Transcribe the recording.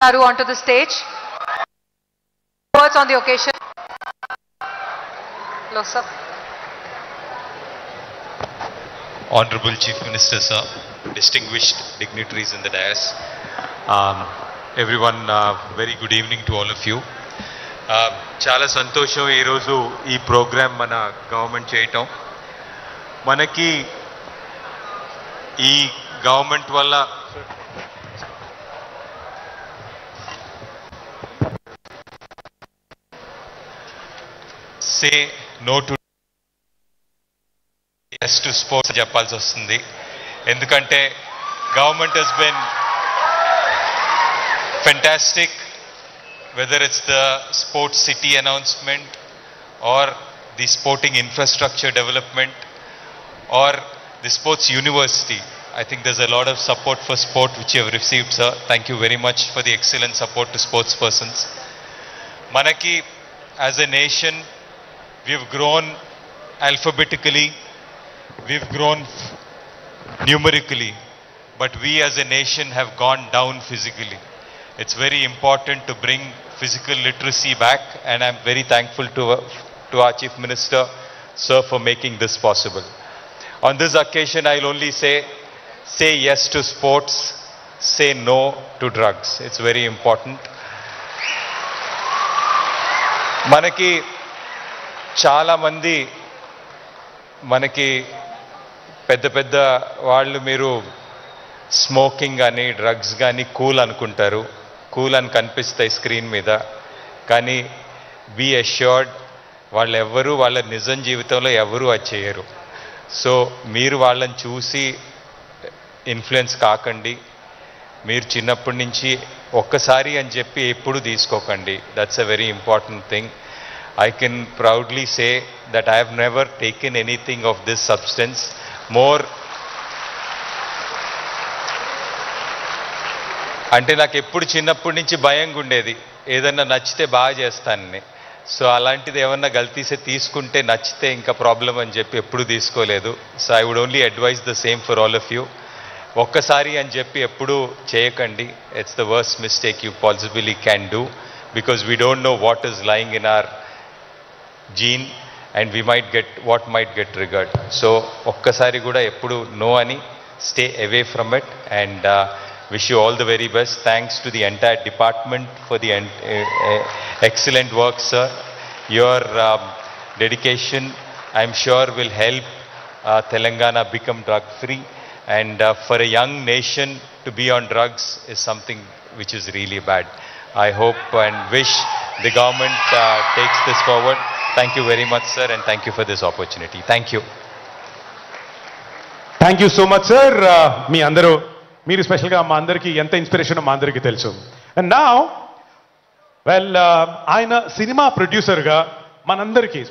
Garu onto the stage. Words on the occasion. Hello, sir. Honorable Chief Minister, sir, distinguished dignitaries in the dais, everyone, very good evening to all of you. చాలా సంతోషం ఈరోజు ఈ programme మన government చేయటం. మనకి ఈ government వల్ల say no to yes to sports చెప్పాల్సి వస్తుంది. ఎందుకంటే government has been fantastic, whether it's the sports city announcement or the sporting infrastructure development or the sports university. I think there's a lot of support for sport which you have received, sir. Thank you very much for the excellent support to sports persons. Manaki, as a nation, we've grown alphabetically, we've grown numerically, but we as a nation have gone down physically. It's very important to bring physical literacy back, and I'm very thankful to our Chief Minister, sir, for making this possible. On this occasion, I'll only say yes to sports, say no to drugs. It's very important. Manaki chala mandi మనకి పెద్ద పెద్ద వాళ్ళు మీరు smoking కానీ drugs కానీ cool అనుకుంటారు, cool అని కనిపిస్తాయి స్క్రీన్ మీద. కానీ బీ అష్యూర్డ్ వాళ్ళు ఎవ్వరూ వాళ్ళ నిజం జీవితంలో ఎవరూ అది చేయరు. సో మీరు వాళ్ళని చూసి ఇన్ఫ్లుయెన్స్ కాకండి. మీరు చిన్నప్పటి నుంచి ఒక్కసారి అని చెప్పి ఎప్పుడు తీసుకోకండి. That's a very important thing. I can proudly say that I have never taken anything of this substance. More అంటే నాకు ఎప్పుడు చిన్నప్పటి నుంచి భయంగా ఉండేది, ఏదన్నా నచ్చితే బాగా చేస్తానని. సో అలాంటిది ఏమన్నా గల్తీసే తీసుకుంటే నచ్చితే ఇంకా ప్రాబ్లం అని చెప్పి ఎప్పుడు తీసుకోలేదు. So I would only advise the same for all of you. ఒక్కసారి అని చెప్పి ఎప్పుడు చేయకండి. It's the worst mistake you possibly can do, because we don't know what is lying in our gene and we might get what might get triggered. So okkasari kuda eppudu no ani stay away from it, and wish you all the very best. Thanks to the entire department for the excellent work, sir. Your dedication, I'm sure, will help Telangana become drug free, and for a young nation to be on drugs is something which is really bad. I hope and wish the government takes this forward. Thank you very much, sir, and thank you for this opportunity. Thank you. Thank you so much, sir. మీ అందరూ మీరు స్పెషల్గా మా అందరికీ ఎంత inspiration మా అందరికీ తెలుసు. And now ఆయన సినిమా ప్రొడ్యూసర్గా మనందరికీ